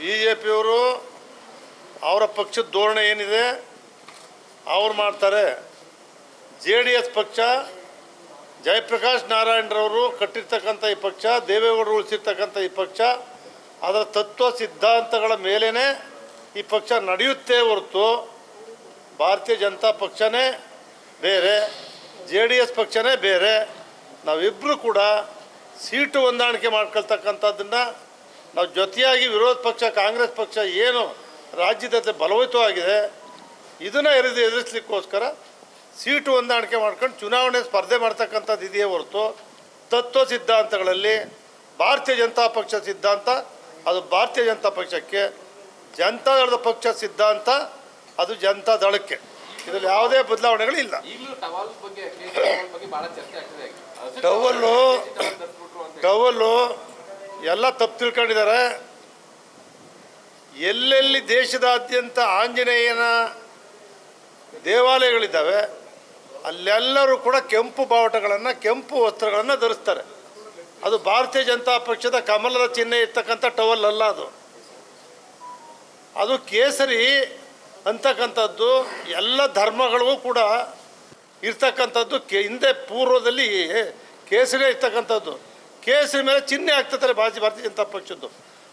BJPಯವರು ಅವರ ಪಕ್ಷದ ಧೋರಣೆ ಏನಿದೆ ಅವ್ರು ಮಾಡ್ತಾರೆ. JDS ಪಕ್ಷ ಜಯಪ್ರಕಾಶ್ ನಾರಾಯಣರವರು ಕಟ್ಟಿರ್ತಕ್ಕಂಥ ಈ ಪಕ್ಷ, ದೇವೇಗೌಡರು ಉಳಿಸಿರ್ತಕ್ಕಂಥ ಈ ಪಕ್ಷ, ಅದರ ತತ್ವ ಸಿದ್ಧಾಂತಗಳ ಮೇಲೇ ಈ ಪಕ್ಷ ನಡೆಯುತ್ತೆ ಹೊರತು ಭಾರತೀಯ ಜನತಾ ಪಕ್ಷನೇ ಬೇರೆ, JDS ಪಕ್ಷನೇ ಬೇರೆ. ನಾವಿಬ್ಬರು ಕೂಡ ಸೀಟು ಹೊಂದಾಣಿಕೆ ಮಾಡ್ಕೊಳ್ತಕ್ಕಂಥದ್ದನ್ನು ನಾವು ಜೊತೆಯಾಗಿ ವಿರೋಧ ಪಕ್ಷ ಕಾಂಗ್ರೆಸ್ ಪಕ್ಷ ಏನು ರಾಜ್ಯದಲ್ಲಿ ಬಲವಹಿತವಾಗಿದೆ ಇದನ್ನು ಎದುರಿಸಲಿಕ್ಕೋಸ್ಕರ ಸೀಟು ಹೊಂದಾಣಿಕೆ ಮಾಡ್ಕೊಂಡು ಚುನಾವಣೆ ಸ್ಪರ್ಧೆ ಮಾಡ್ತಕ್ಕಂಥದ್ದು ಇದೆಯೇ ಹೊರತು ತತ್ವ ಸಿದ್ಧಾಂತಗಳಲ್ಲಿ ಭಾರತೀಯ ಜನತಾ ಪಕ್ಷ ಸಿದ್ಧಾಂತ ಅದು ಭಾರತೀಯ ಜನತಾ ಪಕ್ಷಕ್ಕೆ, ಜನತಾದಳದ ಪಕ್ಷ ಸಿದ್ಧಾಂತ ಅದು ಜನತಾ ದಳಕ್ಕೆ. ಇದರಲ್ಲಿ ಯಾವುದೇ ಬದಲಾವಣೆಗಳಿಲ್ಲ. ಟವಲ್ಲು ಎಲ್ಲ ತಪ್ಪು ತಿಳ್ಕೊಂಡಿದ್ದಾರೆ. ಎಲ್ಲೆಲ್ಲಿ ದೇಶದಾದ್ಯಂತ ಆಂಜನೇಯನ ದೇವಾಲಯಗಳಿದ್ದಾವೆ ಅಲ್ಲೆಲ್ಲರೂ ಕೂಡ ಕೆಂಪು ಬಾವುಟಗಳನ್ನು, ಕೆಂಪು ವಸ್ತ್ರಗಳನ್ನು ಧರಿಸ್ತಾರೆ. ಅದು ಭಾರತೀಯ ಜನತಾ ಪಕ್ಷದ ಕಮಲದ ಚಿಹ್ನೆ ಇರ್ತಕ್ಕಂಥ ಟವಲ್ ಅಲ್ಲ, ಅದು ಕೇಸರಿ ಅಂತಕ್ಕಂಥದ್ದು ಎಲ್ಲ ಧರ್ಮಗಳಿಗೂ ಕೂಡ ಇರ್ತಕ್ಕಂಥದ್ದು. ಹಿಂದೆ ಪೂರ್ವದಲ್ಲಿ ಕೇಸರಿ ಇರ್ತಕ್ಕಂಥದ್ದು, ಕೇಸರಿ ಮೇಲೆ ಚಿಹ್ನೆ ಹಾಕ್ತಿರ್ತಾರೆ ಭಾರತೀಯ ಜನತಾ ಪಕ್ಷದ್ದು.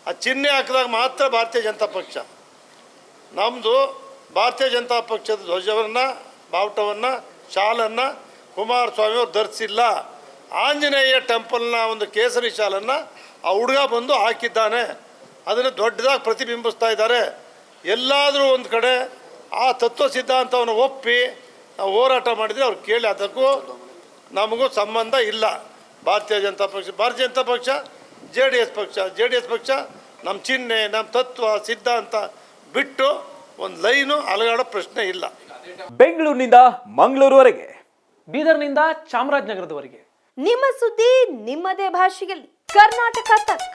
ಆ ಚಿಹ್ನೆ ಹಾಕಿದಾಗ ಮಾತ್ರ ಭಾರತೀಯ ಜನತಾ ಪಕ್ಷ. ನಮ್ಮದು ಭಾರತೀಯ ಜನತಾ ಪಕ್ಷದ ಧ್ವಜವನ್ನು, ಬಾವುಟವನ್ನು, ಶಾಲನ್ನು ಕುಮಾರಸ್ವಾಮಿಯವರು ಧರಿಸಿಲ್ಲ. ಆಂಜನೇಯ ಟೆಂಪಲ್ನ ಒಂದು ಕೇಸರಿ ಶಾಲನ್ನು ಆ ಹುಡುಗ ಬಂದು ಹಾಕಿದ್ದಾನೆ, ಅದನ್ನು ದೊಡ್ಡದಾಗಿ ಪ್ರತಿಬಿಂಬಿಸ್ತಾ ಇದ್ದಾರೆ. ಎಲ್ಲಾದರೂ ಒಂದು ಕಡೆ ಆ ತತ್ವ ಸಿದ್ಧಾಂತವನ್ನು ಒಪ್ಪಿ ನಾವು ಹೋರಾಟ ಮಾಡಿದರೆ ಅವ್ರು ಕೇಳಿ, ಅದಕ್ಕೂ ನಮಗೂ ಸಂಬಂಧ ಇಲ್ಲ. ಭಾರತೀಯ ಜನತಾ ಪಕ್ಷ, JDS ಪಕ್ಷ ನಮ್ಮ ಚಿಹ್ನೆ, ನಮ್ಮ ತತ್ವ ಸಿದ್ಧಾಂತ ಬಿಟ್ಟು ಒಂದು ಲೈನು ಅಲಗಾಡೋ ಪ್ರಶ್ನೆ ಇಲ್ಲ. ಬೆಂಗಳೂರಿನಿಂದ ಮಂಗಳೂರುವರೆಗೆ, ಬೀದರ್ನಿಂದ ಚಾಮರಾಜನಗರದವರೆಗೆ ನಿಮ್ಮ ಸುದ್ದಿ ನಿಮ್ಮದೇ ಭಾಷೆಯಲ್ಲಿ. ಕರ್ನಾಟಕ ತಕ್.